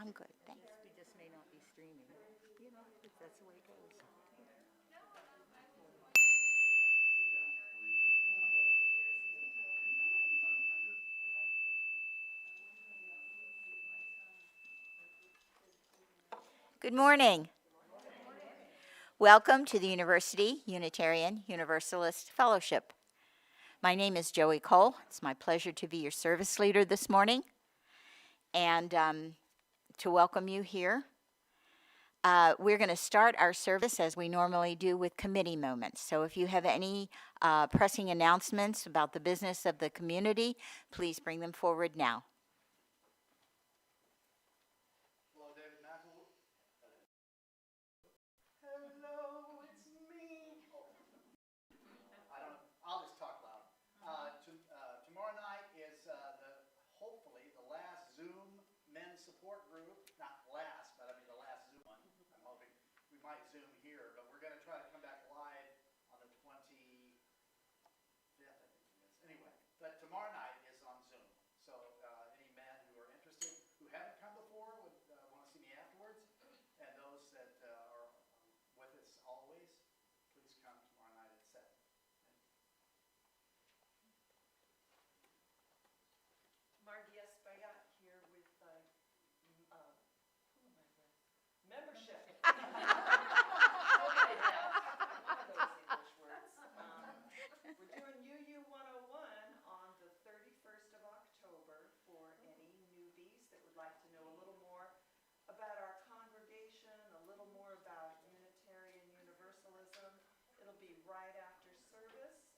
I'm good, thanks. We just may not be streaming. You know, that's the way it goes. Good morning. Welcome to the University Unitarian Universalist Fellowship. My name is Joey Cole. It's my pleasure to be your service leader this morning and to welcome you here. We're going to start our service as we normally do with committee moments. So if you have any pressing announcements about the business of the community, please bring them forward now. Tomorrow night is hopefully the last Zoom men's support group. Not last, but I mean the last Zoom one. I'm hoping we might Zoom here, but we're going to try to come back live on the 25th, I think it is. Anyway, but tomorrow night is on Zoom. So any men who are interested, who haven't come before, would want to see me afterwards, and those that are with us always, please come tomorrow night at 7. Membership. One of those English words. We're doing UU 101 on the 31st of October for any newbies that would like to know a little more about our congregation, a little more about Unitarian Universalism. It'll be right after service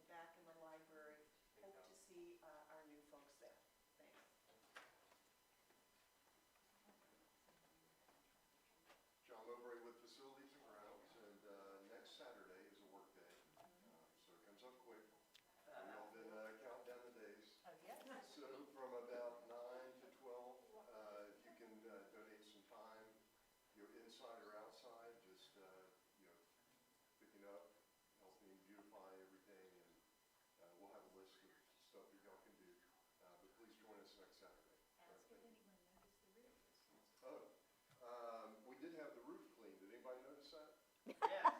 back in the library. Hope to see our new folks there. Thanks. John Mowbray with Facilities and Grounds, and next Saturday is a work day, so it comes up quick. We've all been counting down the days. Oh, yes. So from about 9 to 12, if you can donate some time, inside or outside, just picking up, helping beautify everything, and we'll have a list of stuff that y'all can do. But please join us next Saturday. We did have the roof cleaned. Did anybody notice that? Yeah.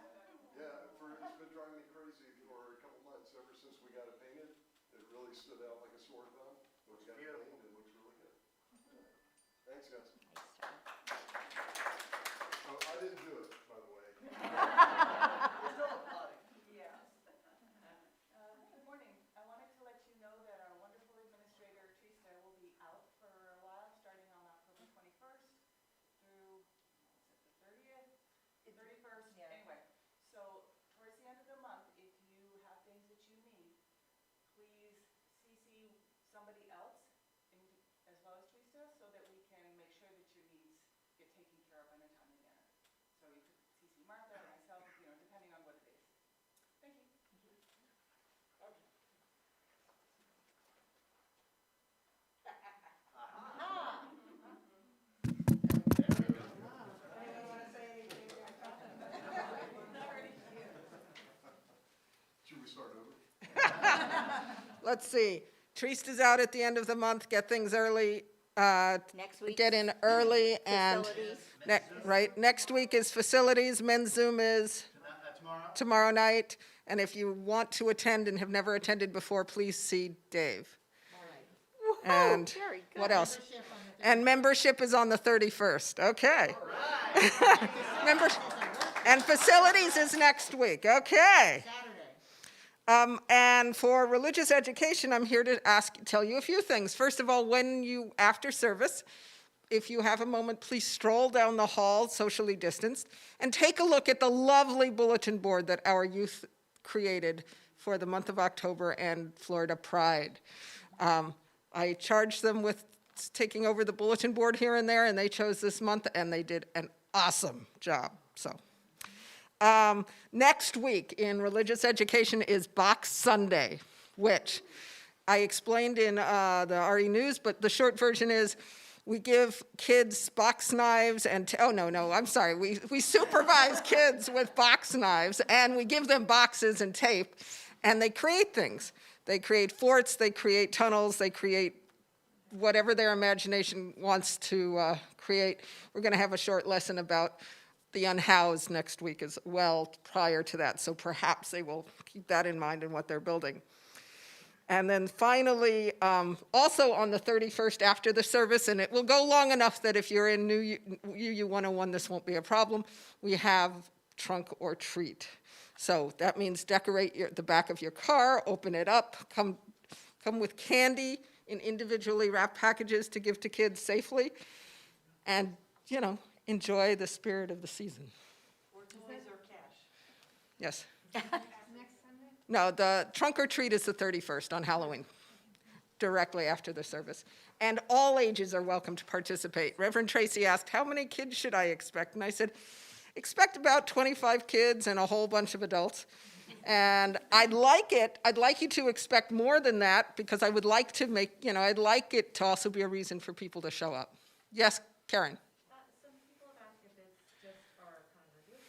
Yeah, it's been driving me crazy for a couple months. Ever since we got it painted, it really stood out like a sore thumb. But we got it cleaned, it looks really good. Thanks, guys. Oh, I didn't do it, by the way. Yes. Good morning. I wanted to let you know that our wonderful administrator, Teresa, will be out for a while, starting on October 21st through, the 30th? 31st, yeah. Anyway. So towards the end of the month, if you have things that you need, please CC somebody else as well as Teresa so that we can make sure that your needs get taken care of in a timely manner. So you could CC Martha or myself, depending on what it is. Thank you. Okay. Should we start over? Let's see. Teresa's out at the end of the month. Get things early. Next week. Get in early and Facilities. Next week is facilities. Men's Zoom is tomorrow night. And if you want to attend and have never attended before, please see Dave. Woohoo, And very good. what else? And membership is on the 31st. Okay. And facilities is next week. Okay. And for religious education, I'm here to tell you a few things. First of all, after service, if you have a moment, please stroll down the hall, socially distanced, and take a look at the lovely bulletin board that our youth created for the month of October and Florida Pride. I charged them with taking over the bulletin board here and there, and they chose this month, and they did an awesome job. So. Next week in religious education is Box Sunday, which I explained in the RE News, but the short version is we give kids box knives and, we supervise kids with box knives and we give them boxes and tape and they create things. They create forts, they create tunnels, they create whatever their imagination wants to create. We're going to have a short lesson about the unhoused next week as well prior to that, so perhaps they will keep that in mind in what they're building. And then finally, also on the 31st after the service, and it will go long enough that if you're in New UU 101, this won't be a problem, we have trunk or treat. So that means decorate the back of your car, open it up, come with candy in individually wrapped packages to give to kids safely, and, you know, enjoy the spirit of the season. Or toys or cash. Yes. Next Sunday? No, the trunk or treat is the 31st on Halloween, directly after the service. And all ages are welcome to participate. Reverend Tracy asked, how many kids should I expect? And I said, expect about 25 kids and a whole bunch of adults. And I'd like you to expect more than that, because I would like to make, I'd like it to also be a reason for people to show up. Yes, Karen? Some people have asked if it's just for our congregation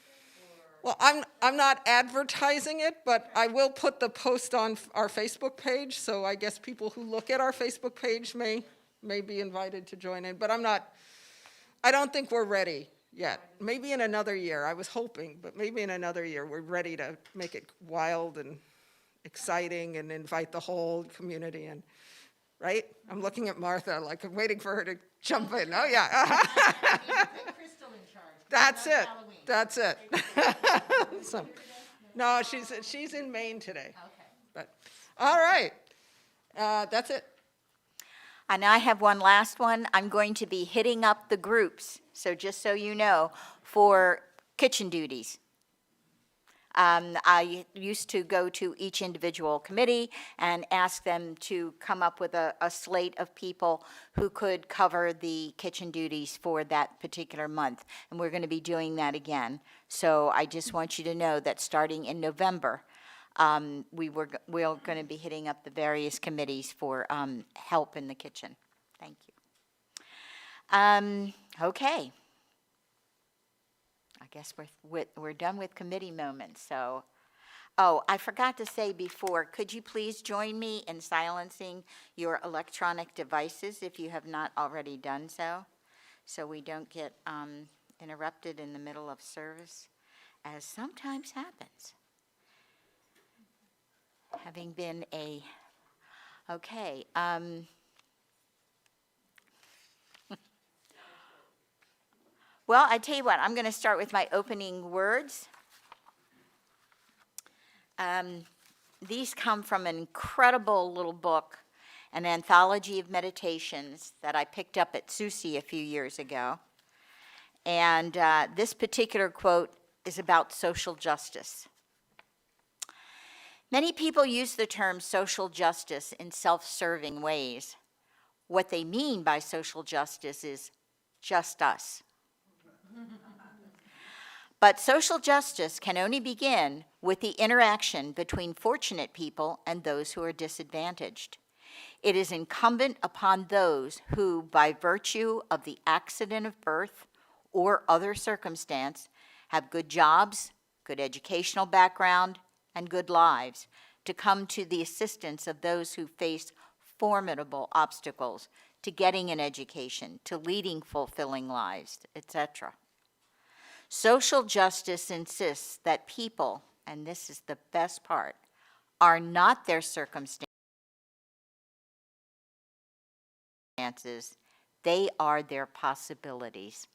or... Well, I'm not advertising it, but I will put the post on our Facebook page, so I guess people who look at our Facebook page may be invited to join in, but I don't think we're ready yet. Maybe in another year, I was hoping, but maybe in another year, we're ready to make it wild and exciting and invite the whole community in, right? I'm looking at Martha, like I'm waiting for her to jump in. Oh, yeah. Put Crystal in charge. That's Not it. Halloween. That's it. So, no, she's in Maine today. Okay. But, all right. That's it. And I have one last one. I'm going to be hitting up the groups, so just so you know, for kitchen duties. I used to go to each individual committee and ask them to come up with a slate of people who could cover the kitchen duties for that particular month. And we're going to be doing that again. So I just want you to know that starting in November, we're going to be hitting up the various committees for help in the kitchen. Thank you. Okay. I guess we're done with committee moments. So, oh, I forgot to say before, could you please join me in silencing your electronic devices if you have not already done so we don't get interrupted in the middle of service, as sometimes happens. Having been okay. Well, I tell you what, I'm going to start with my opening words. These come from an incredible little book, an anthology of meditations that I picked up at Susie a few years ago. And this particular quote is about social justice. Many people use the term social justice in self-serving ways. What they mean by social justice is just us. But social justice can only begin with the interaction between fortunate people and those who are disadvantaged. It is incumbent upon those who, by virtue of the accident of birth or other circumstance, have good jobs, good educational background, and good lives, to come to the assistance of those who face formidable obstacles to getting an education, to leading fulfilling lives, etc. Social justice insists that people, and this is the best part, are not their circumstances, they are their possibilities.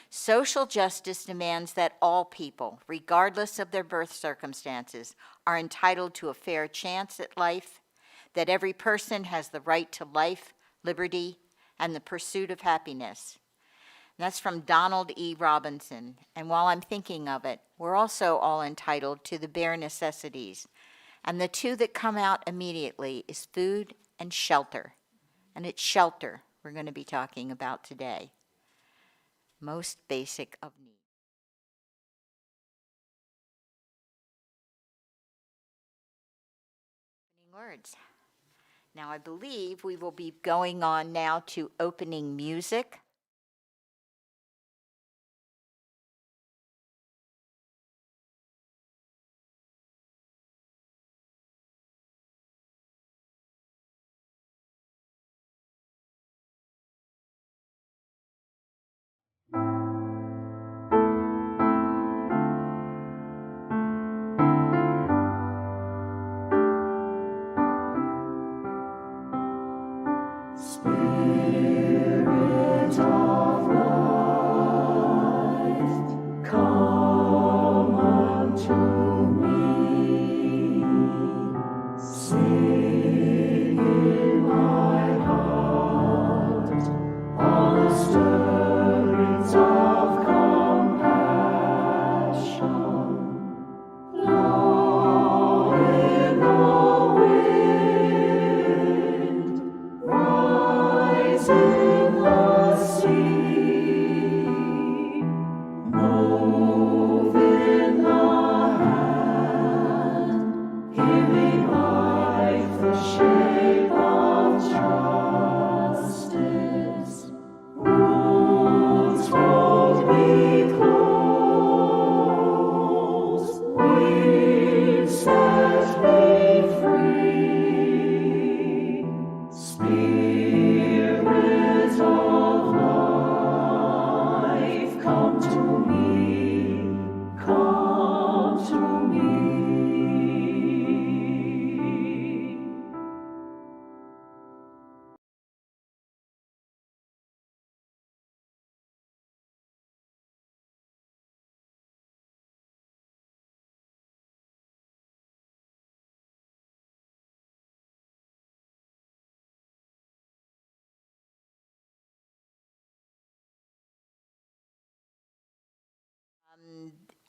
Social justice demands that all people, regardless of their birth circumstances, are entitled to a fair chance at life, that every person has the right to life, liberty, and the pursuit of happiness. And that's from Donald E. Robinson. And while I'm thinking of it, we're also all entitled to the bare necessities. And the two that come out immediately is food and shelter. And it's shelter we're going to be talking about today. Most basic of needs. Words. Now I believe we will be going on now to opening music.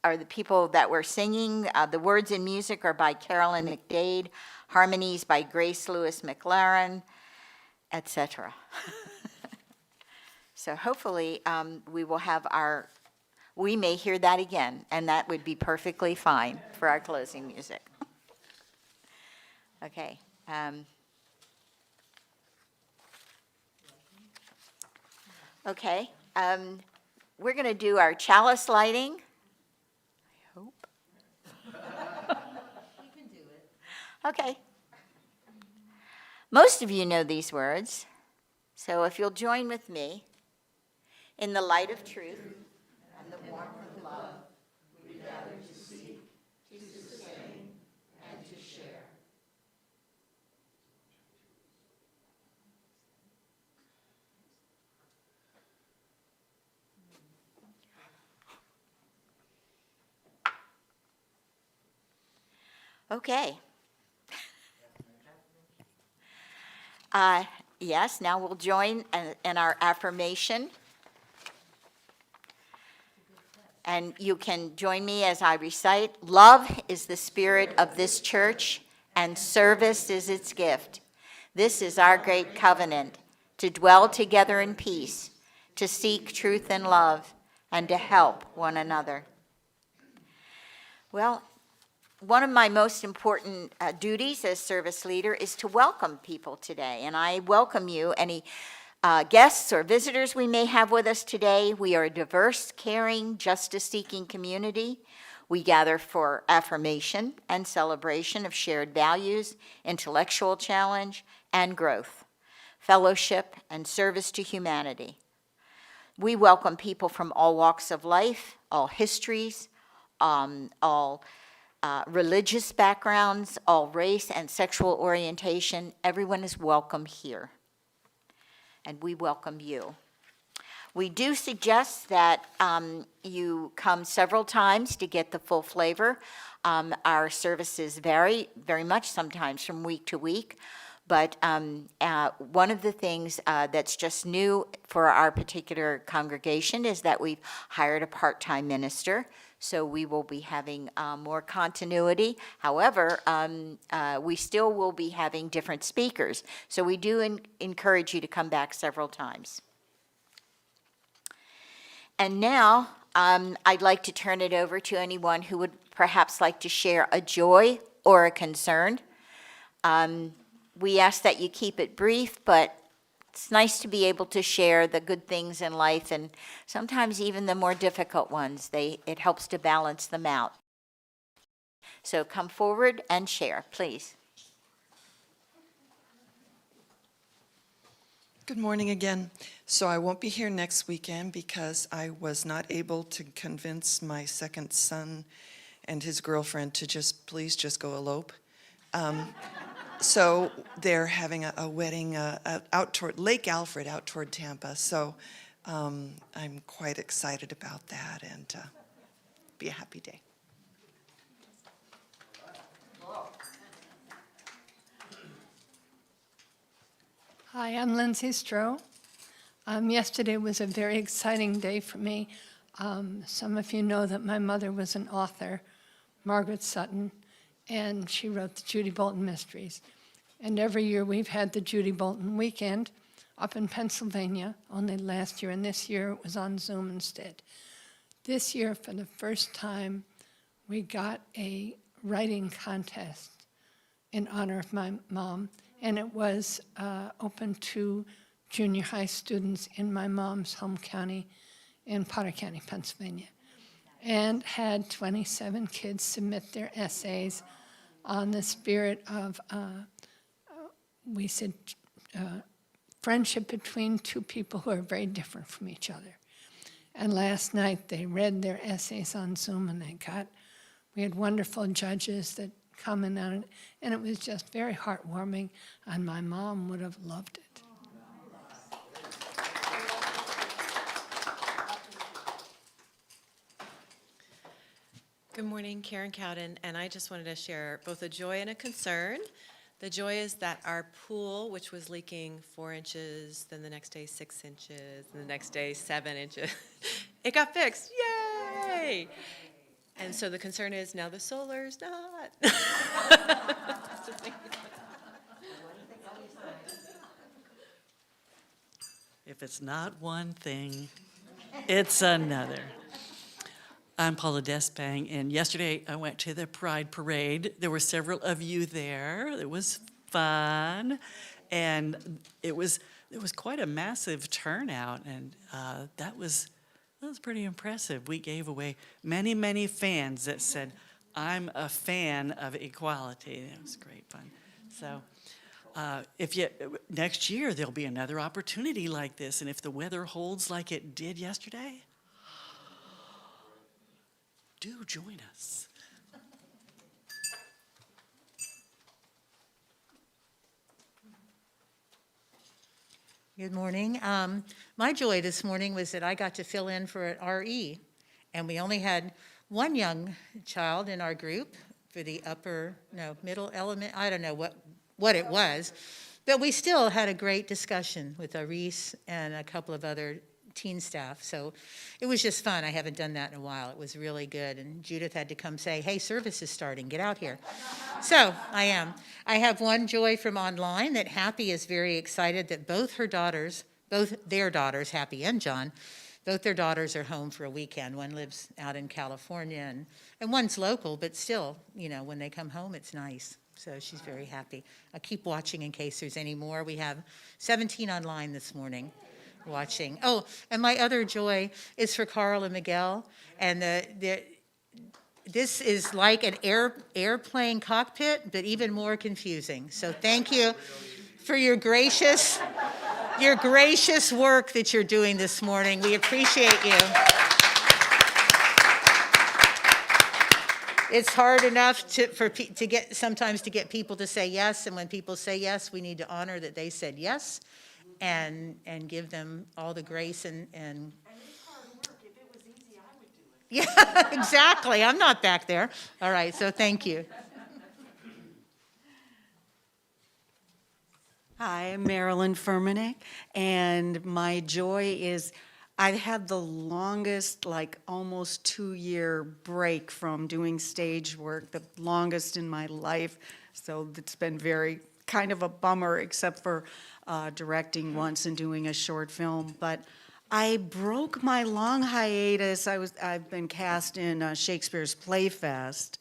Are the people that were singing. The words and music are by Carolyn McDade, harmonies by Grace Lewis McLaren, etc. So hopefully we may hear that again, and that would be perfectly fine for our closing music. Okay. Okay. We're going to do our chalice lighting. I hope. You can do it. Okay. Most of you know these words, so if you'll join with me, in the light of truth and the warmth of love, we gather to seek, to sustain, and to share. Okay. Yes, now we'll join in our affirmation. And you can join me as I recite. Love is the spirit of this church, and service is its gift. This is our great covenant, to dwell together in peace, to seek truth and love, and to help one another. Well, one of my most important duties as service leader is to welcome people today, and I welcome you, any guests or visitors we may have with us today. We are a diverse, caring, justice-seeking community. We gather for affirmation and celebration of shared values, intellectual challenge, and growth, fellowship, and service to humanity. We welcome people from all walks of life, all histories, all religious backgrounds, all race and sexual orientation. Everyone is welcome here. And we welcome you. We do suggest that you come several times to get the full flavor. Our services vary very much sometimes from week to week, but one of the things that's just new for our particular congregation is that we've hired a part-time minister, so we will be having more continuity. However, we still will be having different speakers, so we do encourage you to come back several times. And now, I'd like to turn it over to anyone who would perhaps like to share a joy or a concern. We ask that you keep it brief, but it's nice to be able to share the good things in life, and sometimes even the more difficult ones. It helps to balance them out. So come forward and share, please. Good morning again. So I won't be here next weekend because I was not able to convince my second son and his girlfriend to please just go elope. So they're having a wedding out toward Lake Alfred, out toward Tampa. So I'm quite excited about that, and be a happy day. Hi, I'm Lindsay Stroh. Yesterday was a very exciting day for me. Some of you know that my mother was an author, Margaret Sutton, and she wrote the Judy Bolton Mysteries. And every year we've had the Judy Bolton Weekend up in Pennsylvania, only last year, and this year it was on Zoom instead. This year, for the first time, we got a writing contest in honor of my mom, and it was open to junior high students in my mom's home county in Potter County, Pennsylvania, and had 27 kids submit their essays on the spirit of, we said, friendship between two people who are very different from each other. And last night they read their essays on Zoom, and we had wonderful judges that commented on it, and it was just very heartwarming, and my mom would have loved it. Good morning, Karen Cowden, and I just wanted to share both a joy and a concern. The joy is that our pool, which was leaking 4 inches, then the next day 6 inches, and the next day 7 inches, it got fixed. Yay! And so the concern is now the solar's not. If it's not one thing, it's another. I'm Paula Despang, and yesterday I went to the Pride Parade. There were several of you there. It was fun, and it was quite a massive turnout, and that was pretty impressive. We gave away many, many fans that said, "I'm a fan of equality." It was great fun. So, next year there'll be another opportunity like this, and if the weather holds like it did yesterday, do join us. Good morning. My joy this morning was that I got to fill in for an RE, and we only had one young child in our group for the middle element. I don't know what it was, but we still had a great discussion with Aris and a couple of other teen staff. So it was just fun. I haven't done that in a while. It was really good. And Judith had to come say, "Hey, service is starting. Get out here." So I am. I have one joy from online that Happy is very excited that both their daughters, Happy and John, both their daughters are home for a weekend. One lives out in California and one's local, but still, when they come home, it's nice. So she's very happy. I'll keep watching in case there's any more. We have 17 online this morning watching. Oh, and my other joy is for Carl and Miguel. And this is like an airplane cockpit, but even more confusing. So thank you for your gracious work that you're doing this morning. We appreciate you. It's hard enough sometimes to get people to say yes, and when people say yes, we need to honor that they said yes, and give them all the grace and it's hard work. If it was easy, I would do it. yeah, exactly. I'm not back there. All right, so thank you. Hi, I'm Marilyn Furmanek, and my joy is I've had the longest, almost 2-year break from doing stage work, the longest in my life. So it's been very kind of a bummer, except for directing once and doing a short film. But I broke my long hiatus. I've been cast in Shakespeare's Playfest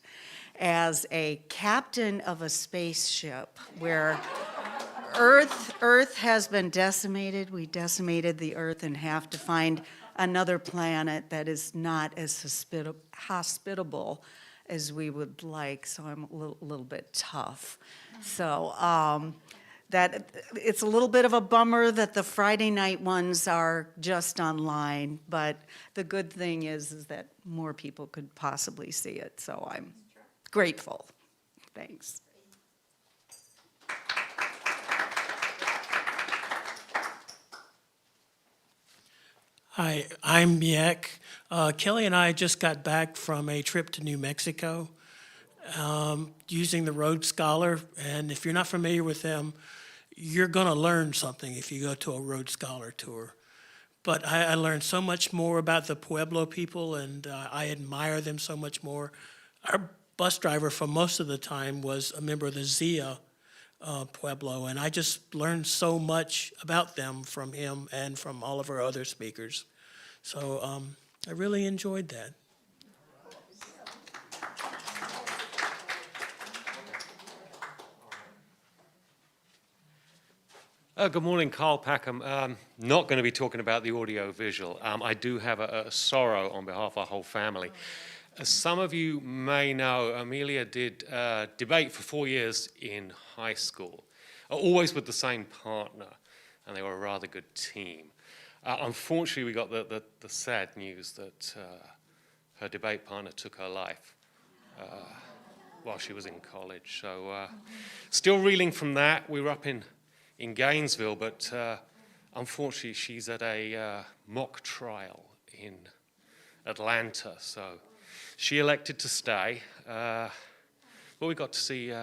as a captain of a spaceship where Earth has been decimated. We decimated the Earth and have to find another planet that is not as hospitable as we would like. So I'm a little bit tough. So that it's a little bit of a bummer that the Friday night ones are just online. But the good thing is that more people could possibly see it. So I'm grateful. Thanks. Hi, I'm Miek. Kelly and I just got back from a trip to New Mexico using the Road Scholar. And if you're not familiar with them, you're going to learn something if you go to a Road Scholar tour. But I learned so much more about the Pueblo people, and I admire them so much more. Our bus driver for most of the time was a member of the Zia Pueblo, and I just learned so much about them from him and from all of our other speakers. So I really enjoyed that. Good morning, Carl Packham. Not going to be talking about the audio-visual. I do have a sorrow on behalf of our whole family. As some of you may know, Amelia did debate for 4 years in high school, always with the same partner, and they were a rather good team. Unfortunately, we got the sad news that her debate partner took her life while she was in college. So still reeling from that. We were up in Gainesville, but unfortunately she's at a mock trial in Atlanta, so she elected to stay. But we got to see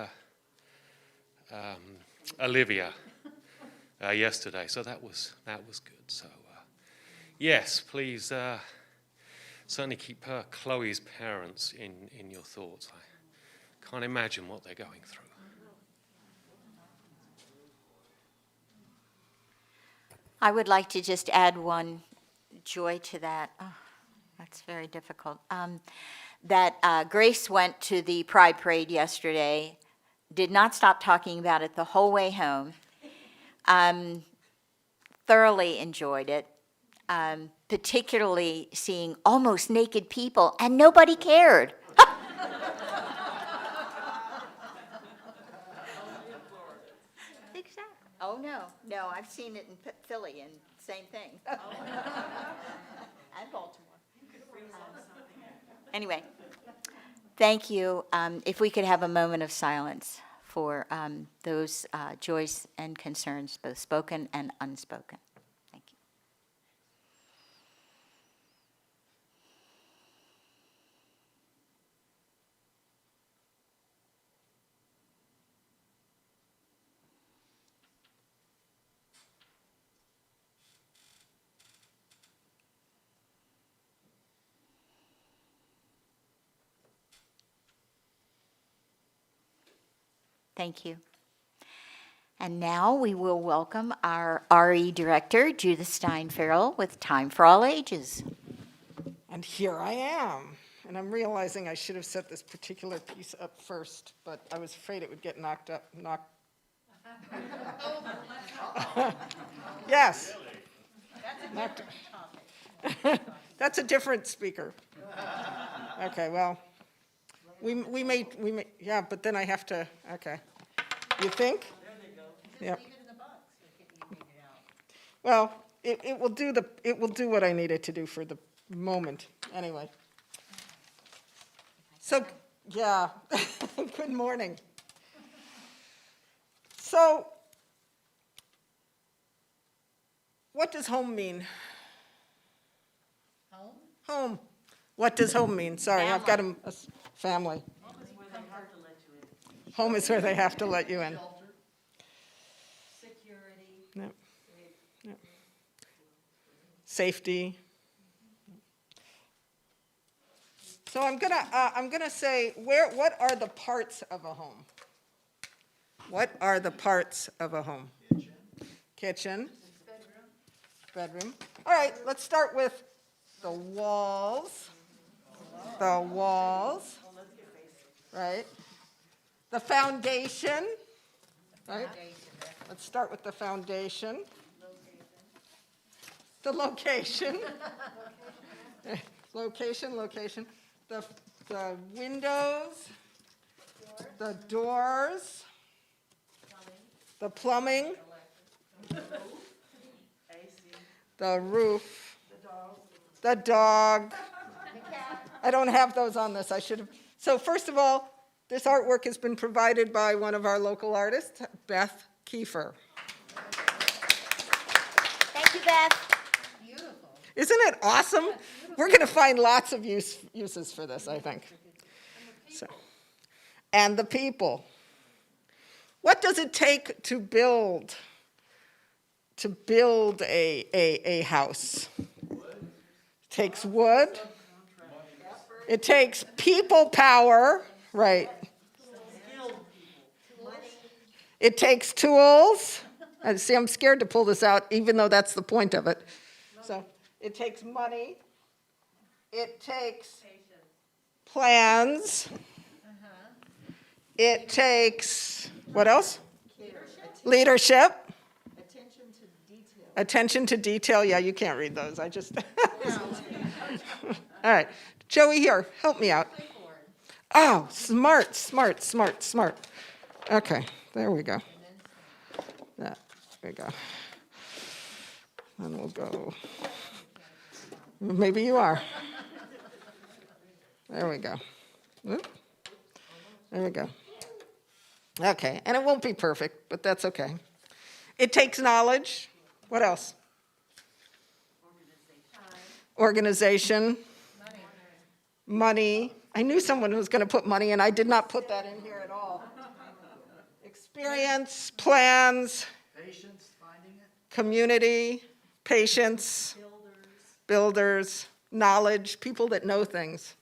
Olivia yesterday, so that was good. So yes, please certainly keep Chloe's parents in your thoughts. I can't imagine what they're going through. I would like to just add one joy to that. Oh, that's very difficult. That Grace went to the Pride Parade yesterday, did not stop talking about it the whole way home. Thoroughly enjoyed it, particularly seeing almost naked people, and nobody cared. Exactly. Oh, no, I've seen it in Philly, and same thing. And Baltimore. Anyway, thank you. If we could have a moment of silence for those joys and concerns, both spoken and unspoken. Thank you. Thank you. And now we will welcome our RE Director, Judith Stein-Farrell, with Time for All Ages. And here I am. And I'm realizing I should have set this particular piece up first, but I was afraid it would get knocked. Yes. That's a different speaker. Okay, well, we may, yeah, but then I have to, okay. You think? Yep. Well, it will do what I need it to do for the moment, anyway. So, yeah, good morning. So, what does home mean? Home. What does home mean? Sorry, I've got a family. Home is where they have to let you in. Security. Yep. Yep. Safety. So I'm gonna say, what are the parts of a home? What are the parts of a home? Kitchen. Bedroom. All right, let's start with the walls. The walls. Right. The foundation. Right. Let's start with the foundation. The location. Location. The windows. The doors. The plumbing. The roof. The dog. I don't have those on this. I should have. So first of all, this artwork has been provided by one of our local artists, Beth Kiefer. Thank you, Beth. Isn't it awesome? We're going to find lots of uses for this, I think. So, and the people. What does it take to build a house? It takes wood. It takes people power, right? It takes tools. See, I'm scared to pull this out, even though that's the point of it. So it takes money. It takes plans. It takes, what else? Leadership. Attention to detail. Yeah, you can't read those. I just. All right. Joey, here, help me out. Oh, smart. Okay, there we go. There we go. And we'll go. Maybe you are. There we go. Oop. There we go. Okay, and it won't be perfect, but that's okay. It takes knowledge. What else? Organization. Money. I knew someone was going to put money, and I did not put that in here at all. Experience, plans. Patience, finding it. Community, patience. Builders. Knowledge, people that know things.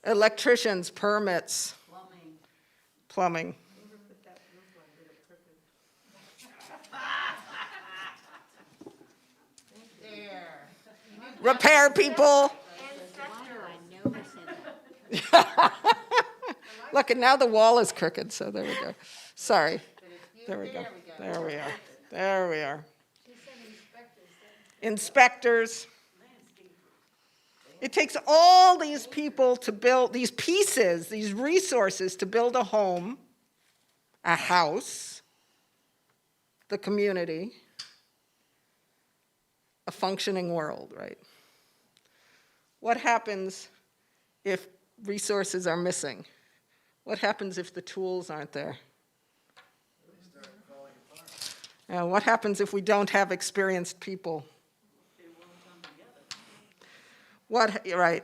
Electricians, permits. Plumbing. Repair people. Look, and now the wall is crooked, so there we go. Sorry. There we go. There we are. There we are. Inspectors. It takes all these people to build, these pieces, these resources to build a home, a house, the community, a functioning world, right? What happens if resources are missing? What happens if the tools aren't there? What happens if we don't have experienced people? What, right.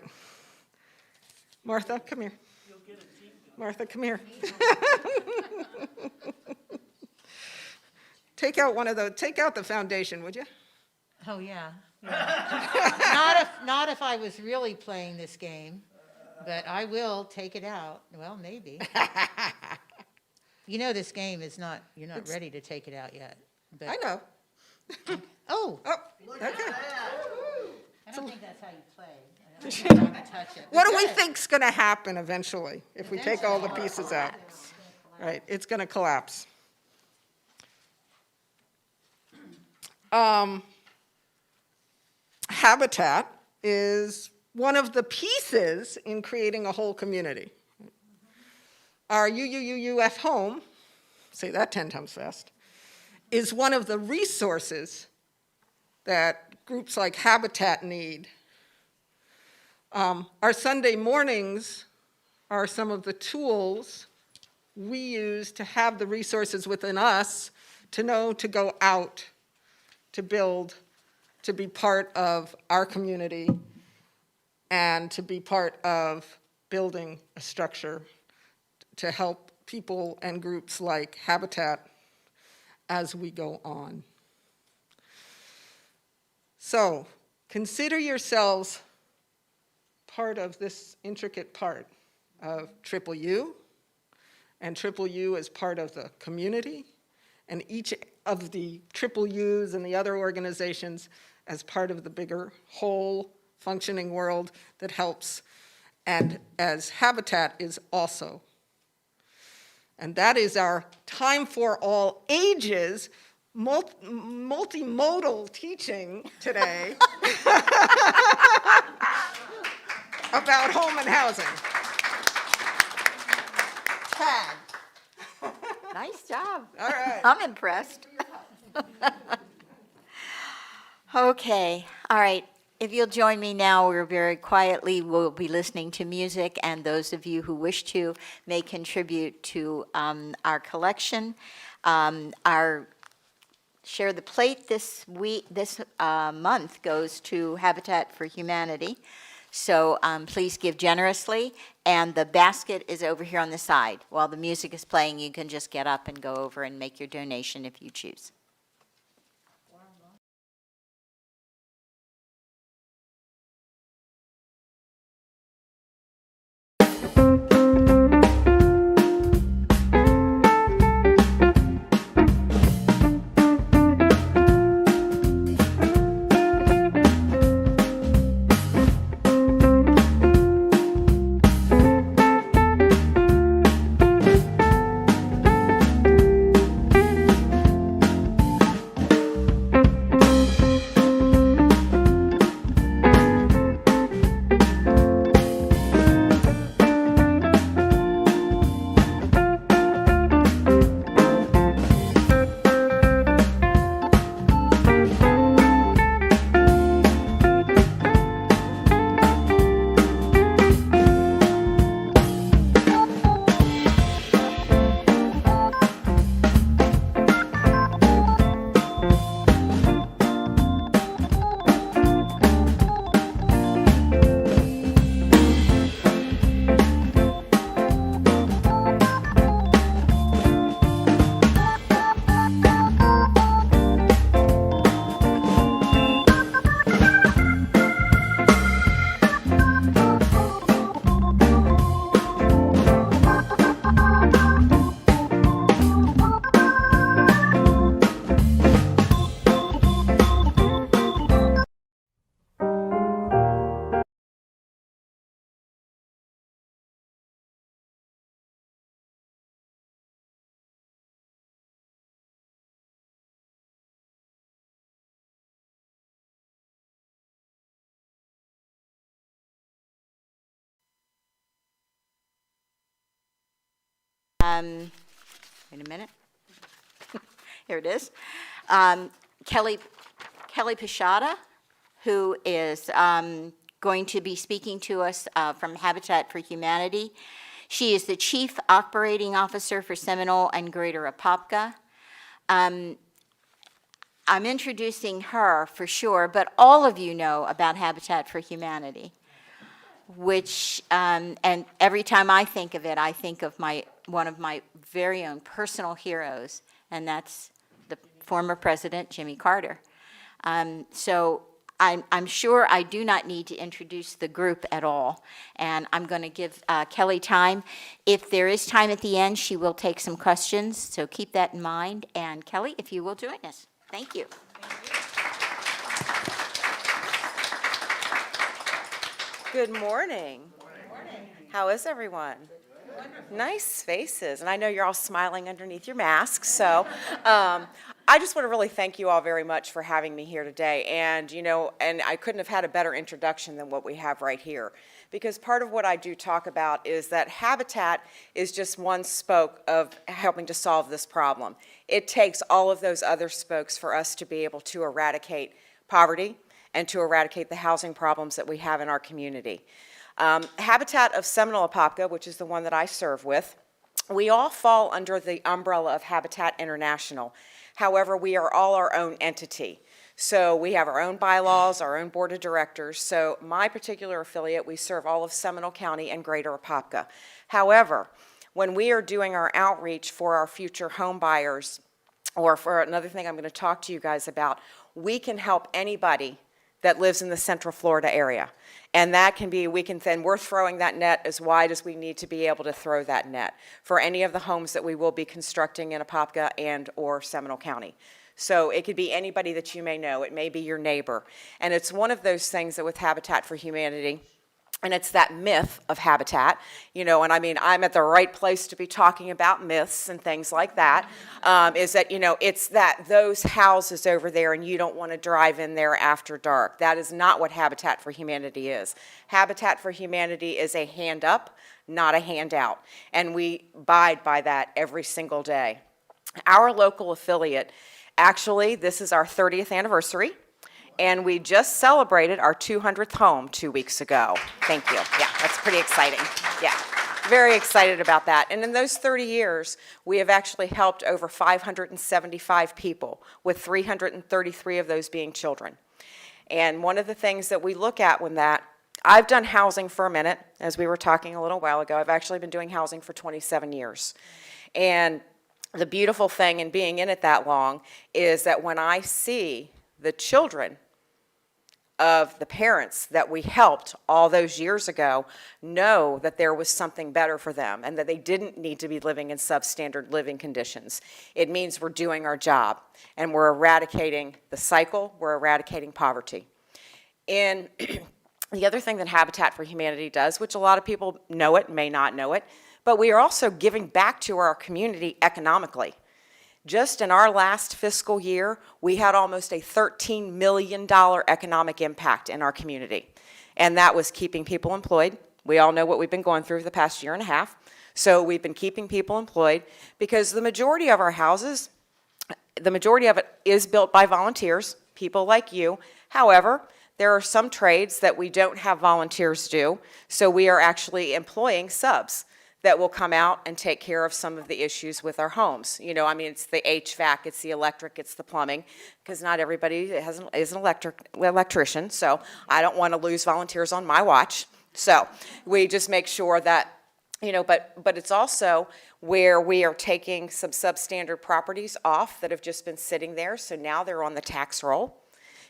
Martha, come here. Martha, come here. Take out one of those, take out the foundation, would you? Oh, yeah. Not if I was really playing this game, but I will take it out. Well, maybe. You know this game is not, you're not ready to take it out yet. But, I know. oh, Okay. I don't think that's how you play. I don't think you can touch it. What do we Good. think's going to happen eventually if we take all the pieces out? Right, it's going to collapse. Habitat is one of the pieces in creating a whole community. Our UUUUF home, say that 10 times fast, is one of the resources that groups like Habitat need. Our Sunday mornings are some of the tools we use to have the resources within us to know to go out, to build, to be part of our community, and to be part of building a structure to help people and groups like Habitat as we go on. So, consider yourselves part of this intricate part of Triple U, and Triple U is part of the community, and each of the Triple U's and the other organizations as part of the bigger whole functioning world that helps, and as Habitat is also. And that is our time for all ages multimodal teaching today about home and housing. Tag. Nice job. All right. I'm impressed. Okay, all right. If you'll join me now, we're very quietly, we'll be listening to music, and those of you who wish to may contribute to our collection. Our Share the plate this month goes to Habitat for Humanity. So please give generously, and the basket is over here on the side. While the music is playing, you can just get up and go over and make your donation if you choose. Wait a minute. Here it is. Kelly Pisciotta, who is going to be speaking to us from Habitat for Humanity. She is the Chief Operating Officer for Seminole and Greater Apopka. I'm introducing her for sure, but all of you know about Habitat for Humanity, which, and every time I think of it, I think of one of my very own personal heroes, and that's the former President, Jimmy Carter. So I'm sure I do not need to introduce the group at all, and I'm going to give Kelly time. If there is time at the end, she will take some questions, so keep that in mind. And Kelly, if you will join us. Thank you. Good morning. How is everyone? Nice faces, and I know you're all smiling underneath your masks, so I just want to really thank you all very much for having me here today. And, and I couldn't have had a better introduction than what we have right here, because part of what I do talk about is that Habitat is just one spoke of helping to solve this problem. It takes all of those other spokes for us to be able to eradicate poverty and to eradicate the housing problems that we have in our community. Habitat of Seminole Apopka, which is the one that I serve with, we all fall under the umbrella of Habitat International. However, we are all our own entity. So we have our own bylaws, our own board of directors. So my particular affiliate, we serve all of Seminole County and Greater Apopka. However, when we are doing our outreach for our future home buyers, or for another thing I'm going to talk to you guys about, we can help anybody that lives in the Central Florida area. And that can be, we're throwing that net as wide as we need to be able to throw that net for any of the homes that we will be constructing in Apopka and or Seminole County. So it could be anybody that you may know. It may be your neighbor. And it's one of those things that with Habitat for Humanity, and it's that myth of habitat, and I mean, I'm at the right place to be talking about myths and things like that, is that, it's that those houses over there and you don't want to drive in there after dark. That is not what Habitat for Humanity is. Habitat for Humanity is a hand up, not a handout. And we abide by that every single day. Our local affiliate, actually, this is our 30th anniversary. And we just celebrated our 200th home 2 weeks ago. Thank you. Yeah, that's pretty exciting. Yeah. very excited about that. And in those 30 years, we have actually helped over 575 people, with 333 of those being children. And one of the things that we look at when I've done housing for a minute, as we were talking a little while ago. I've actually been doing housing for 27 years. And the beautiful thing in being in it that long is that when I see the children of the parents that we helped all those years ago know that there was something better for them and that they didn't need to be living in substandard living conditions, it means we're doing our job and we're eradicating the cycle, we're eradicating poverty. And the other thing that Habitat for Humanity does, which a lot of people know it, may not know it, but we are also giving back to our community economically. Just in our last fiscal year, we had almost a $13 million economic impact in our community. And that was keeping people employed. We all know what we've been going through the past year and a half. So we've been keeping people employed because the majority of our houses, the majority of it is built by volunteers, people like you. However, there are some trades that we don't have volunteers do, so we are actually employing subs that will come out and take care of some of the issues with our homes. You know, I mean, it's the HVAC, it's the electric, it's the plumbing, because not everybody is an electrician, so I don't want to lose volunteers on my watch. So we just make sure that, you know, but it's also where we are taking some substandard properties off that have just been sitting there, so now they're on the tax roll.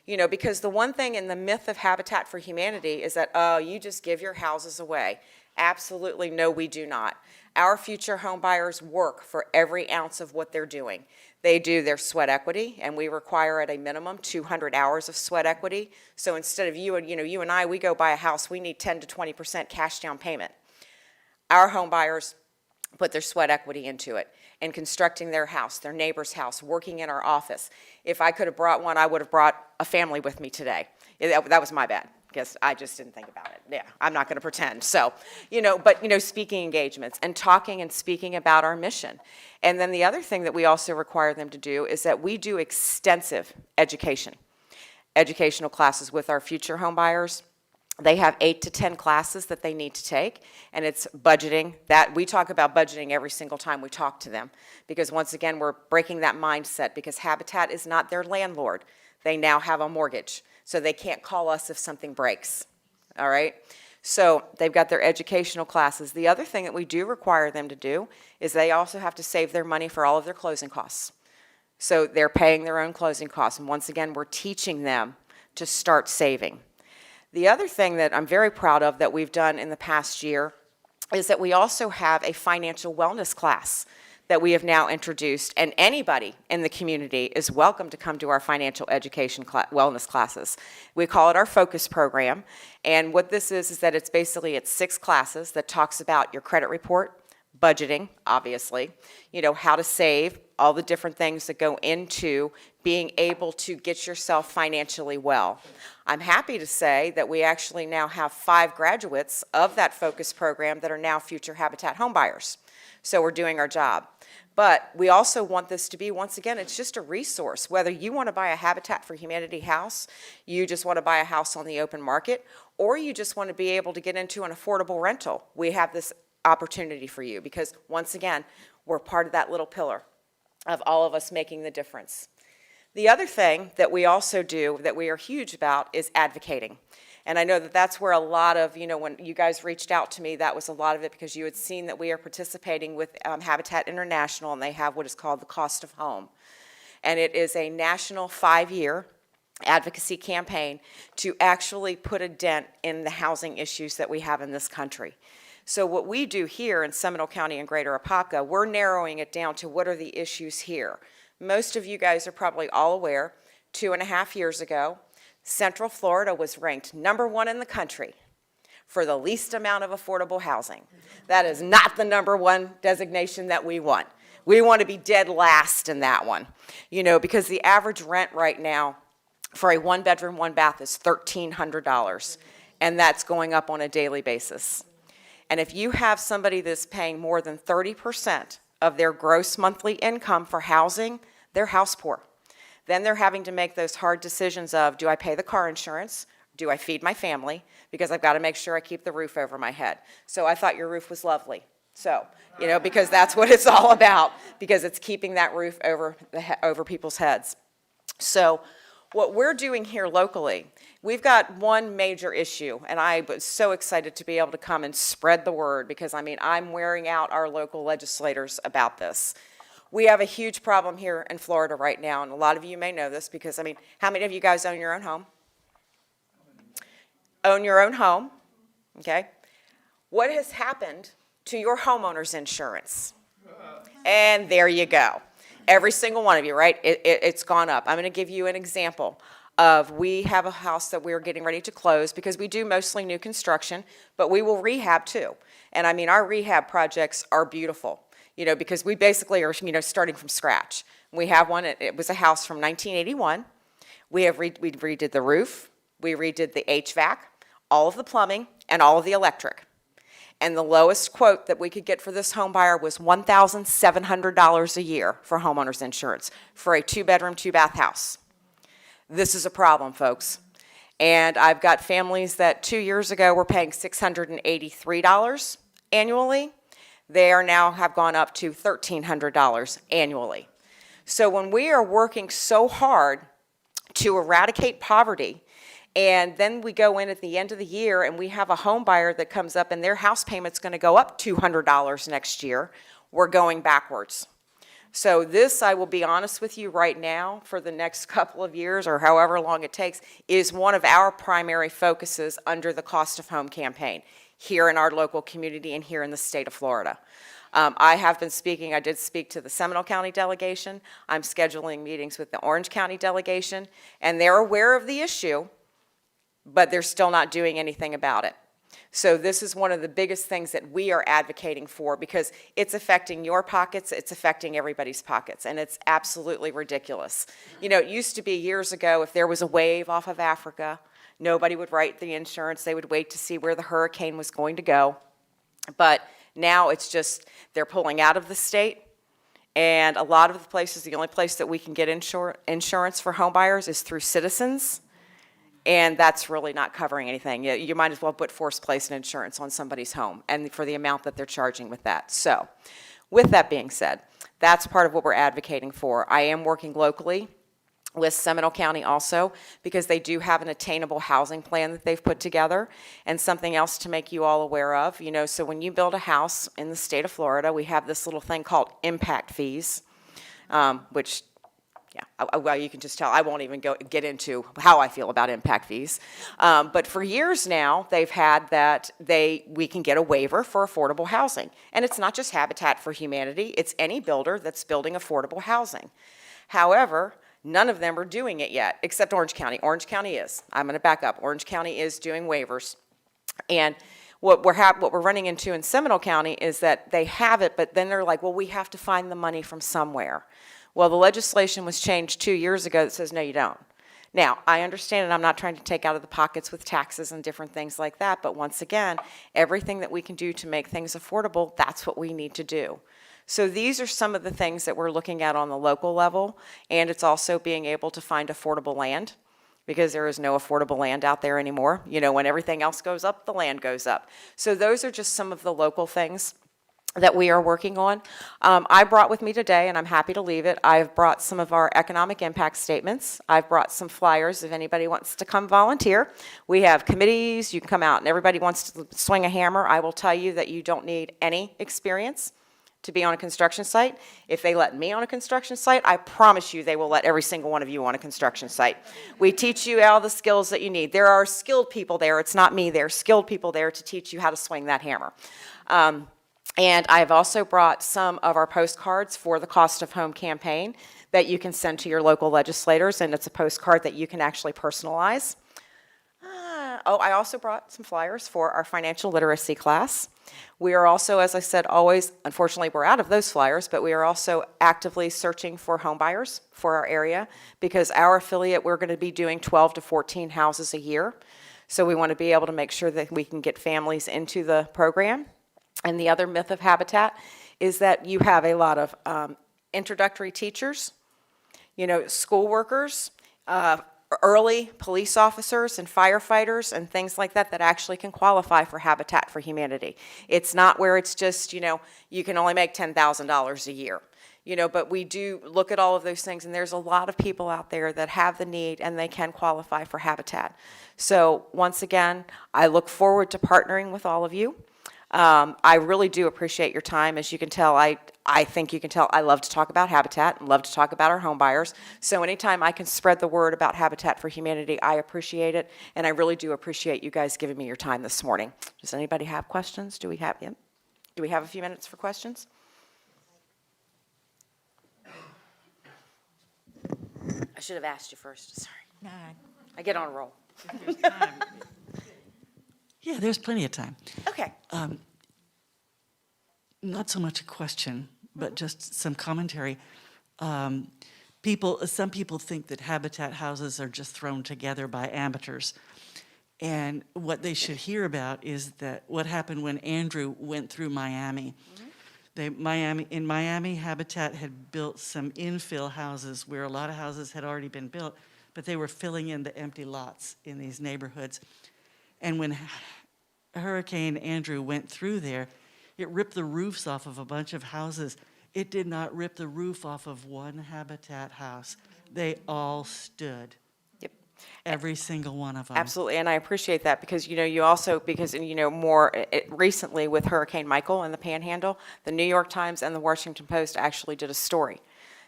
You know, because the one thing in the myth of Habitat for Humanity is that, oh, you just give your houses away. Absolutely no, we do not. Our future home buyers work for every ounce of what they're doing. They do their sweat equity, and we require at a minimum 200 hours of sweat equity. So instead of you and I, we go buy a house, we need 10 to 20% cash down payment. Our home buyers put their sweat equity into it and constructing their house, their neighbor's house, working in our office. If I could have brought one, I would have brought a family with me today. That was my bad, because I just didn't think about it. Yeah, I'm not going to pretend. So, but speaking engagements and talking and speaking about our mission. And then the other thing that we also require them to do is that we do extensive educational classes with our future home buyers. They have 8 to 10 classes that they need to take, and it's budgeting. That we talk about budgeting every single time we talk to them, because once again, we're breaking that mindset, because Habitat is not their landlord. They now have a mortgage, so they can't call us if something breaks, all right? So they've got their educational classes. The other thing that we do require them to do is they also have to save their money for all of their closing costs. So they're paying their own closing costs, and once again, we're teaching them to start saving. The other thing that I'm very proud of that we've done in the past year is that we also have a financial wellness class that we have now introduced, and anybody in the community is welcome to come to our financial education wellness classes. We call it our focus program, and what this is that it's 6 classes that talks about your credit report, budgeting, obviously, how to save, all the different things that go into being able to get yourself financially well. I'm happy to say that we actually now have 5 graduates of that focus program that are now future Habitat homebuyers. So we're doing our job. But we also want this to be, once again, it's just a resource. Whether you want to buy a Habitat for Humanity house, you just want to buy a house on the open market, or you just want to be able to get into an affordable rental, we have this opportunity for you, because once again, we're part of that little pillar of all of us making the difference. The other thing that we also do that we are huge about is advocating. And I know that that's where a lot of, when you guys reached out to me, that was a lot of it, because you had seen that we are participating with Habitat International, and they have what is called the Cost of Home. And it is a national 5-year advocacy campaign to actually put a dent in the housing issues that we have in this country. So what we do here in Seminole County and Greater Apopka, we're narrowing it down to what are the issues here. Most of you guys are probably all aware, 2.5 years ago, Central Florida was ranked #1 in the country for the least amount of affordable housing. That is not the #1 designation that we want. We want to be dead last in that one, because the average rent right now for a 1-bedroom, 1-bath is $1,300, and that's going up on a daily basis. And if you have somebody that's paying more than 30% of their gross monthly income for housing, they're house poor. Then they're having to make those hard decisions of, do I pay the car insurance, Do I feed my family? Because I've got to make sure I keep the roof over my head. So I thought your roof was lovely. So, because that's what it's all about, because it's keeping that roof over people's heads. So what we're doing here locally, we've got one major issue, and I was so excited to be able to come and spread the word, because I'm wearing out our local legislators about this. We have a huge problem here in Florida right now, and a lot of you may know this, because how many of you guys own your own home? Own your own home, okay? What has happened to your homeowner's insurance? And there you go. Every single one of you, right? It's gone up. I'm going to give you an example of, we have a house that we're getting ready to close, because we do mostly new construction, but we will rehab too. And our rehab projects are beautiful, because we basically are, starting from scratch. We have one, it was a house from 1981. We redid the roof, we redid the HVAC, all of the plumbing, and all of the electric. And the lowest quote that we could get for this home buyer was $1,700 a year for homeowner's insurance for a 2-bedroom, 2-bath house. This is a problem, folks. And I've got families that 2 years ago were paying $683 annually. They are now have gone up to $1,300 annually. So when we are working so hard to eradicate poverty, and then we go in at the end of the year and we have a home buyer that comes up and their house payment's going to go up $200 next year, we're going backwards. So this, I will be honest with you right now, for the next couple of years or however long it takes, is one of our primary focuses under the Cost of Home campaign here in our local community and here in the state of Florida. I did speak to the Seminole County delegation. I'm scheduling meetings with the Orange County delegation, and they're aware of the issue, but they're still not doing anything about it. So this is one of the biggest things that we are advocating for, because it's affecting your pockets, it's affecting everybody's pockets, and it's absolutely ridiculous. It used to be years ago, if there was a wave off of Africa, nobody would write the insurance. They would wait to see where the hurricane was going to go. But now it's just, they're pulling out of the state, and a lot of the places, the only place that we can get insurance for home buyers is through Citizens. And that's really not covering anything. You might as well put forced placement insurance on somebody's home, and for the amount that they're charging with that. So, with that being said, that's part of what we're advocating for. I am working locally with Seminole County also, because they do have an attainable housing plan that they've put together. And something else to make you all aware of, so when you build a house in the state of Florida, we have this little thing called impact fees, which, yeah, well, you can just tell, I won't even get into how I feel about impact fees. But for years now, they've had that we can get a waiver for affordable housing. And it's not just Habitat for Humanity, it's any builder that's building affordable housing. However, none of them are doing it yet, except Orange County. Orange County is. I'm going to back up. Orange County is doing waivers. And what we're running into in Seminole County is that they have it, but then they're like, well, we have to find the money from somewhere. Well, the legislation was changed 2 years ago that says, no, you don't. Now, I understand, and I'm not trying to take out of the pockets with taxes and different things like that, but once again, everything that we can do to make things affordable, that's what we need to do. So these are some of the things that we're looking at on the local level, and it's also being able to find affordable land, because there is no affordable land out there anymore. When everything else goes up, the land goes up. So those are just some of the local things that we are working on. I brought with me today, and I'm happy to leave it, I've brought some of our economic impact statements. I've brought some flyers if anybody wants to come volunteer. We have committees, you can come out, and everybody wants to swing a hammer. I will tell you that you don't need any experience to be on a construction site. If they let me on a construction site, I promise you they will let every single one of you on a construction site. We teach you all the skills that you need. There are skilled people there. It's not me. There are skilled people there to teach you how to swing that hammer. And I've also brought some of our postcards for the Cost of Home campaign that you can send to your local legislators, and it's a postcard that you can actually personalize. I also brought some flyers for our financial literacy class. We are also, as I said, always, unfortunately, we're out of those flyers, but we are also actively searching for home buyers for our area, because our affiliate, we're going to be doing 12 to 14 houses a year. So we want to be able to make sure that we can get families into the program. And the other myth of Habitat is that you have a lot of introductory teachers, school workers, early police officers and firefighters and things like that that actually can qualify for Habitat for Humanity. It's not where it's just, you can only make $10,000 a year. But we do look at all of those things, and there's a lot of people out there that have the need and they can qualify for Habitat. So once again, I look forward to partnering with all of you. I really do appreciate your time. As you can tell, I think you can tell I love to talk about Habitat and love to talk about our home buyers. So anytime I can spread the word about Habitat for Humanity, I appreciate it. And I really do appreciate you guys giving me your time this morning. Does anybody have questions? Do we have a few minutes for questions? I should have asked you first. Sorry. No, I get on a roll. there's time. Yeah, there's plenty of time. Okay. Not so much a question, but just some commentary. Some people think that Habitat houses are just thrown together by amateurs. And what they should hear about is that what happened when Andrew went through Miami. In Miami, Habitat had built some infill houses where a lot of houses had already been built, but they were filling in the empty lots in these neighborhoods. And when Hurricane Andrew went through there, it ripped the roofs off of a bunch of houses. It did not rip the roof off of one Habitat house. They all stood. Yep. Every single one of them. Absolutely, and I appreciate that because, recently with Hurricane Michael and the Panhandle, the New York Times and the Washington Post actually did a story.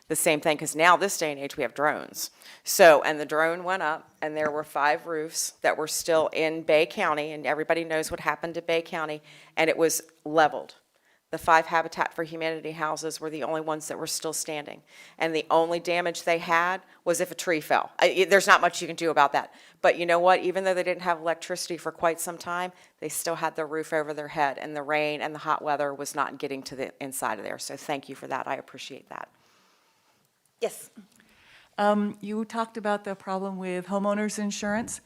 The same thing, because now this day and age we have drones. So, and the drone went up and there were 5 roofs that were still in Bay County, and everybody knows what happened to Bay County, and it was leveled. The 5 Habitat for Humanity houses were the only ones that were still standing. And the only damage they had was if a tree fell. There's not much you can do about that. But you know what? Even though they didn't have electricity for quite some time, they still had the roof over their head, and the rain and the hot weather was not getting to the inside of there. So thank you for that. I appreciate that. Yes. You talked about the problem with homeowners insurance.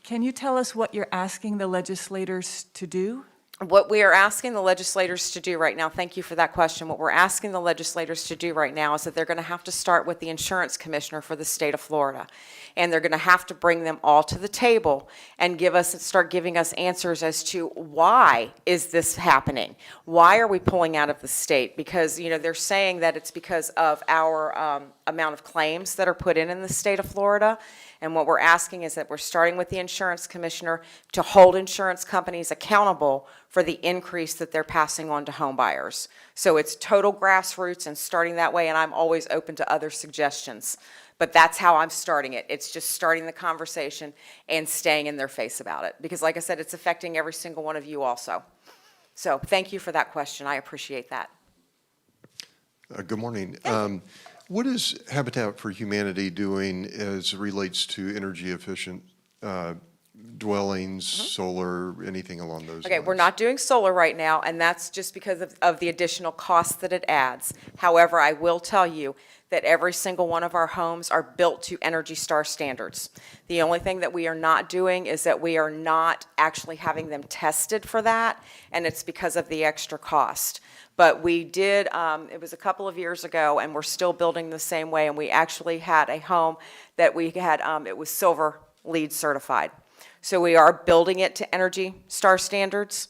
Can you tell us what you're asking the legislators to do? What we are asking the legislators to do right now, thank you for that question. What we're asking the legislators to do right now is that they're going to have to start with the insurance commissioner for the state of Florida. And they're going to have to bring them all to the table and start giving us answers as to why is this happening? Why are we pulling out of the state? Because, they're saying that it's because of our amount of claims that are put in the state of Florida. And what we're asking is that we're starting with the insurance commissioner to hold insurance companies accountable for the increase that they're passing on to home buyers. So it's total grassroots and starting that way, and I'm always open to other suggestions. But that's how I'm starting it. It's just starting the conversation and staying in their face about it. Because like I said, it's affecting every single one of you also. So thank you for that question. I appreciate that. Good morning. What is Habitat for Humanity doing as it relates to energy efficient dwellings, solar, anything along those lines? Okay, we're not doing solar right now, and that's just because of the additional costs that it adds. However, I will tell you that every single one of our homes are built to Energy Star standards. The only thing that we are not doing is that we are not actually having them tested for that, and it's because of the extra cost. But we did, it was a couple of years ago, and we're still building the same way, and we actually had a home that we had, it was silver LEED certified. So we are building it to Energy Star standards.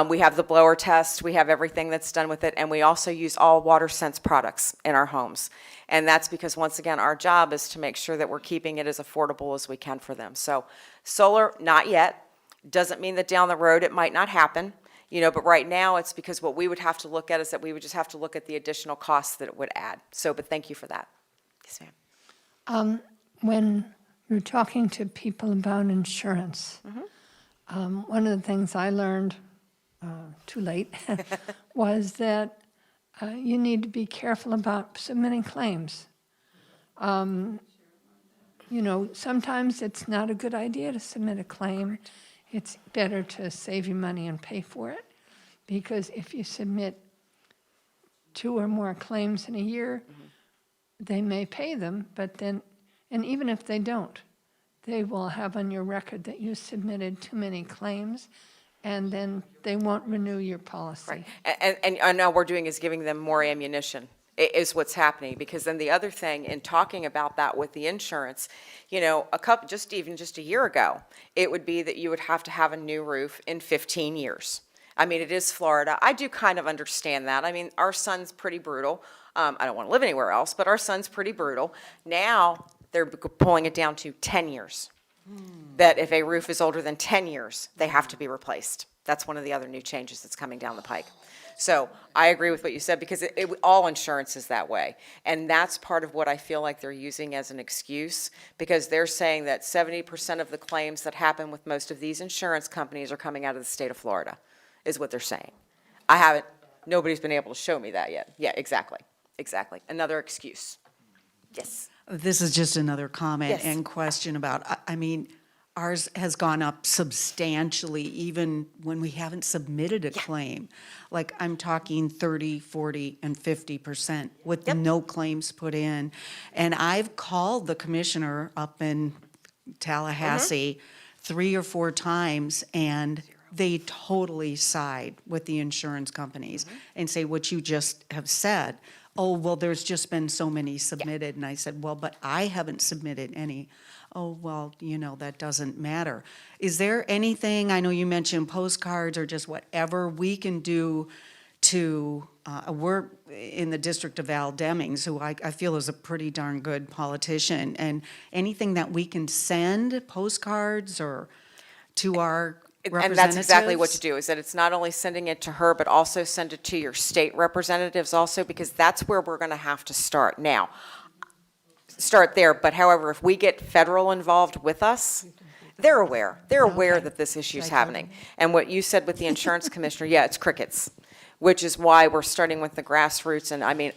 We have the blower test, we have everything that's done with it, and we also use all WaterSense products in our homes. And that's because, once again, our job is to make sure that we're keeping it as affordable as we can for them. So solar, not yet. Doesn't mean that down the road it might not happen. But right now it's because what we would have to look at is that we would just have to look at the additional costs that it would add. So, but thank you for that. Yes, ma'am. When you're talking to people about insurance, one of the things I learned too late was that you need to be careful about submitting claims. Sometimes it's not a good idea to submit a claim. It's better to save you money and pay for it, because if you submit 2 or more claims in a year, they may pay them, but then, and even if they don't, they will have on your record that you submitted too many claims, and then they won't renew your policy. Right. And now we're doing is giving them more ammunition. is what's happening. Because then the other thing, in talking about that with the insurance, you know, just a year ago, it would be that you would have to have a new roof in 15 years. I mean, it is Florida. I do kind of understand that. I mean, our son's pretty brutal. I don't want to live anywhere else, but our son's pretty brutal. Now, they're pulling it down to 10 years. That if a roof is older than 10 years, they have to be replaced. That's one of the other new changes that's coming down the pike. So I agree with what you said, because all insurance is that way. And that's part of what I feel like they're using as an excuse, because they're saying that 70% of the claims that happen with most of these insurance companies are coming out of the state of Florida, is what they're saying. Nobody's been able to show me that yet. Yeah, exactly. Another excuse. Yes. This is just another comment Yes. and question about, I mean, ours has gone up substantially even when we haven't submitted a claim. Like, I'm talking 30, 40, and 50% with no claims put in. And I've called the commissioner up in Tallahassee 3 or 4 times, and they totally side with the insurance companies and say what you just have said. Oh, well, there's just been so many submitted. And I said, well, but I haven't submitted any. Oh, well, you know, that doesn't matter. Is there anything, I know you mentioned postcards or just whatever we can do to work in the district of Al Demings, who I feel is a pretty darn good politician, and anything that we can send, postcards or to our And that's exactly what to do, is that it's not only sending it to her, but also send it to your state representatives also, because that's where we're going to have to start. Now, start there, but however, if we get federal involved with us, they're aware. They're aware that this issue is happening. And what you said with the insurance commissioner, yeah, it's crickets, which is why we're starting with the grassroots. And I mean,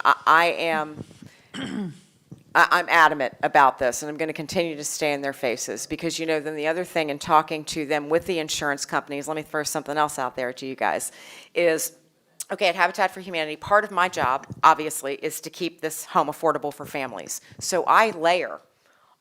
I'm adamant about this, and I'm going to continue to stay in their faces, because, you know, then the other thing in talking to them with the insurance companies, let me throw something else out there to you guys, is, okay, at Habitat for Humanity, part of my job, obviously, is to keep this home affordable for families. So I layer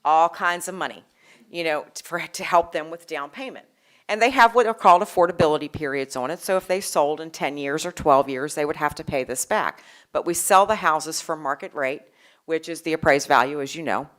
all kinds of money, you know, to help them with down payment. And they have what are called affordability periods on it. So if they sold in 10 years or 12 years, they would have to pay this back. But we sell the houses for market rate, which is the appraised value, as you know.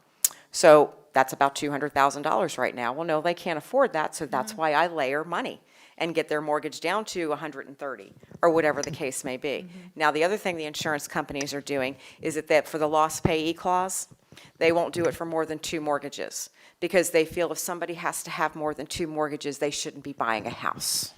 So that's about $200,000 right now. Well, no, they can't afford that, so that's why I layer money and get their mortgage down to 130, or whatever the case may be. Now, the other thing the insurance companies are doing is that for the lost payee clause, they won't do it for more than 2 mortgages, because they feel if somebody has to have more than 2 mortgages, they shouldn't be buying a house.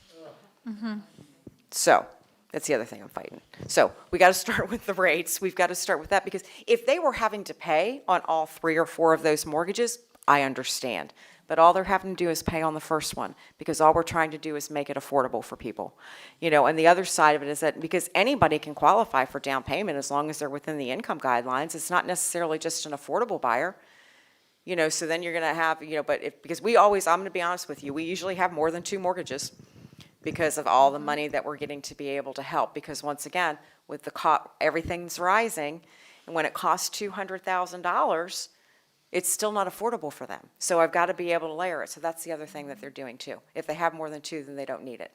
So that's the other thing I'm fighting. So we got to start with the rates. We've got to start with that, because if they were having to pay on all 3 or 4 of those mortgages, I understand. But all they're having to do is pay on the first one, because all we're trying to do is make it affordable for people. You know, and the other side of it is that because anybody can qualify for down payment as long as they're within the income guidelines, it's not necessarily just an affordable buyer. You know, so then you're going to have, you know, because I'm going to be honest with you, we usually have more than 2 mortgages, because of all the money that we're getting to be able to help. Because once again, with everything's rising, and when it costs $200,000, it's still not affordable for them. So I've got to be able to layer it. So that's the other thing that they're doing too. If they have more than 2, then they don't need it.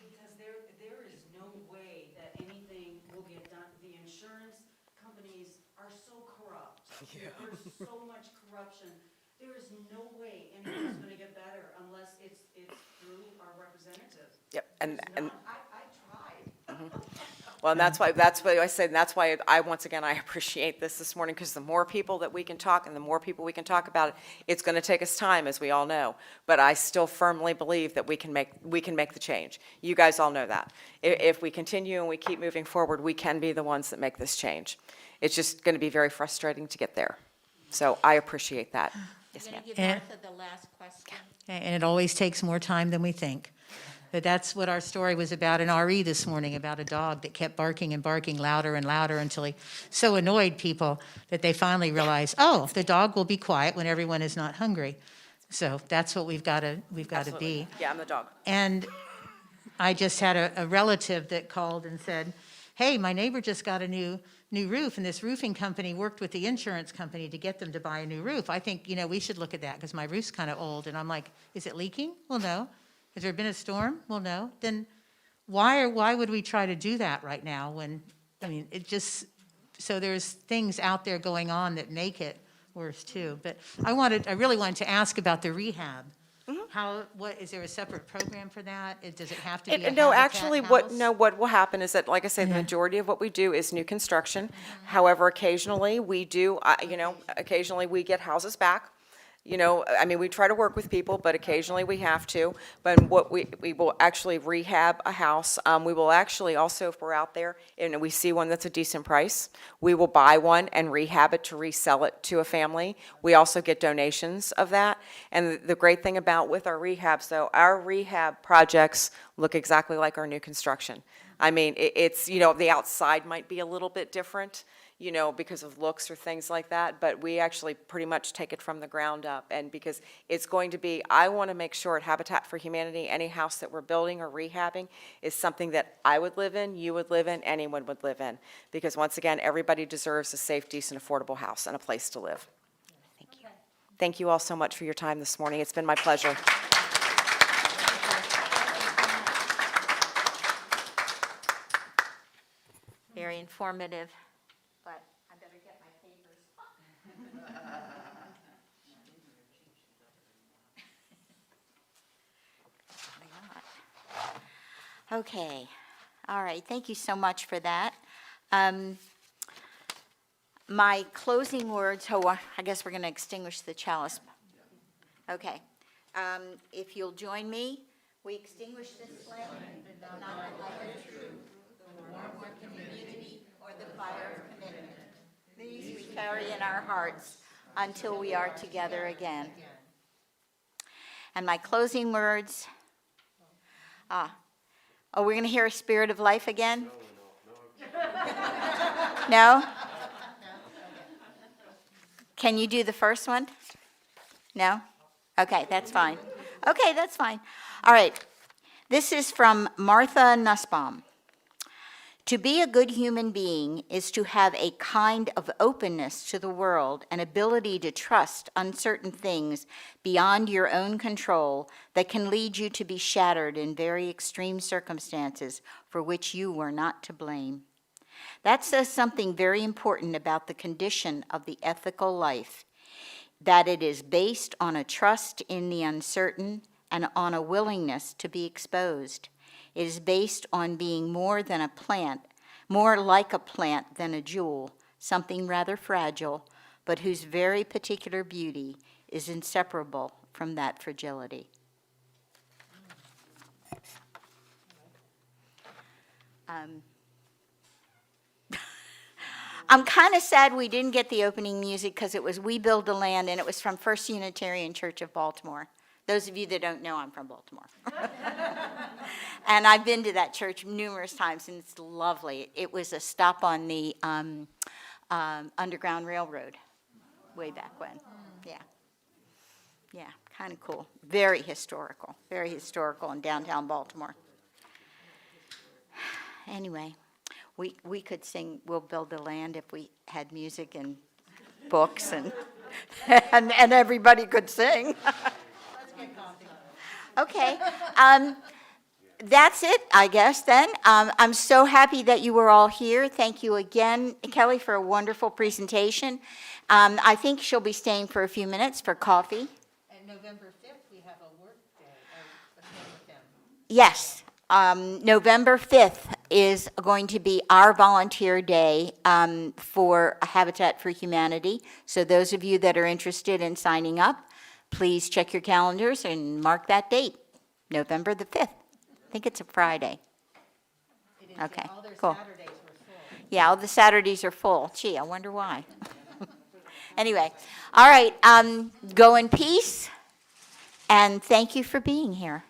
Because there is no way that anything will get done. The insurance companies are so corrupt. There's so much corruption. There is no way anything's going to get better unless it's through our representatives. Yep. And I tried. well, and that's why I said, and that's why once again, I appreciate this morning, because the more people that we can talk and the more people we can talk about it, it's going to take us time, as we all know. But I still firmly believe that we can make the change. You guys all know that. If we continue and we keep moving forward, we can be the ones that make this change. It's just going to be very frustrating to get there. So I appreciate that. Yes, ma'am. Give Martha the last question. And it always takes more time than we think. But that's what our story was about in RE this morning, about a dog that kept barking and barking louder and louder until he so annoyed people that they finally realized, oh, the dog will be quiet when everyone is not hungry. So that's what we've got to be. Yeah, I'm the dog. And I just had a relative that called and said, hey, my neighbor just got a new roof, and this roofing company worked with the insurance company to get them to buy a new roof. I think, you know, we should look at that, because my roof's kind of old. And I'm like, is it leaking? Well, no. Has there been a storm? Well, no. Then why would we try to do that right now when, I mean, it just, so there's things out there going on that make it worse too. But I really wanted to ask about the rehab. Is there a separate program for that? Does it have to be a No, Habitat actually, house? what will happen is that, like I say, the majority of what we do is new construction. However, occasionally, we do, occasionally we get houses back. I mean, we try to work with people, but occasionally we have to. But we will actually rehab a house. We will actually also, if we're out there and we see one that's a decent price, we will buy one and rehab it to resell it to a family. We also get donations of that. And the great thing about with our rehabs, though, our rehab projects look exactly like our new construction. I mean, it's, the outside might be a little bit different, because of looks or things like that, but we actually pretty much take it from the ground up. And because it's going to be, I want to make sure at Habitat for Humanity, any house that we're building or rehabbing is something that I would live in, you would live in, anyone would live in. Because once again, everybody deserves a safe, decent, affordable house and a place to live. Thank you. Thank you all so much for your time this morning. It's been my pleasure. Very informative, but I better get my papers. Okay, all right, thank you so much for that. My closing words, I guess we're going to extinguish the chalice. Okay, if you'll join me, we extinguish this flame, not the light of truth, the warmth of community, or the fire of commitment. These we carry in our hearts until we are together again. And my closing words, we're going to hear a Spirit of Life again? No? Can you do the first one? No? Okay, that's fine. Okay, that's fine. All right. This is from Martha Nussbaum. To be a good human being is to have a kind of openness to the world, an ability to trust uncertain things beyond your own control that can lead you to be shattered in very extreme circumstances for which you were not to blame. That says something very important about the condition of the ethical life, that it is based on a trust in the uncertain and on a willingness to be exposed. It is based on being more than a plant, more like a plant than a jewel, something rather fragile, but whose very particular beauty is inseparable from that fragility. I'm kind of sad we didn't get the opening music because it was We Build the Land, and it was from First Unitarian Church of Baltimore. Those of you that don't know, I'm from Baltimore. And I've been to that church numerous times, and it's lovely. It was a stop on the Underground Railroad way back when. Yeah. Yeah, kind of cool. Very historical in downtown Baltimore. Anyway, we could sing We'll Build the Land if we had music and books and and everybody could sing. Okay. That's it, I guess, then. I'm so happy that you were all here. Thank you again, Kelly, for a wonderful presentation. I think she'll be staying for a few minutes for coffee. And November 5th, we have a work day, a thing with them. Yes. November 5th is going to be our volunteer day for Habitat for Humanity. So those of you that are interested in signing up, please check your calendars and mark that date, November the 5th. I think it's a Friday. It is, Okay, all their cool. Saturdays were full. Yeah, all the Saturdays are full. Gee, I wonder why. Anyway, all right, go in peace, and thank you for being here.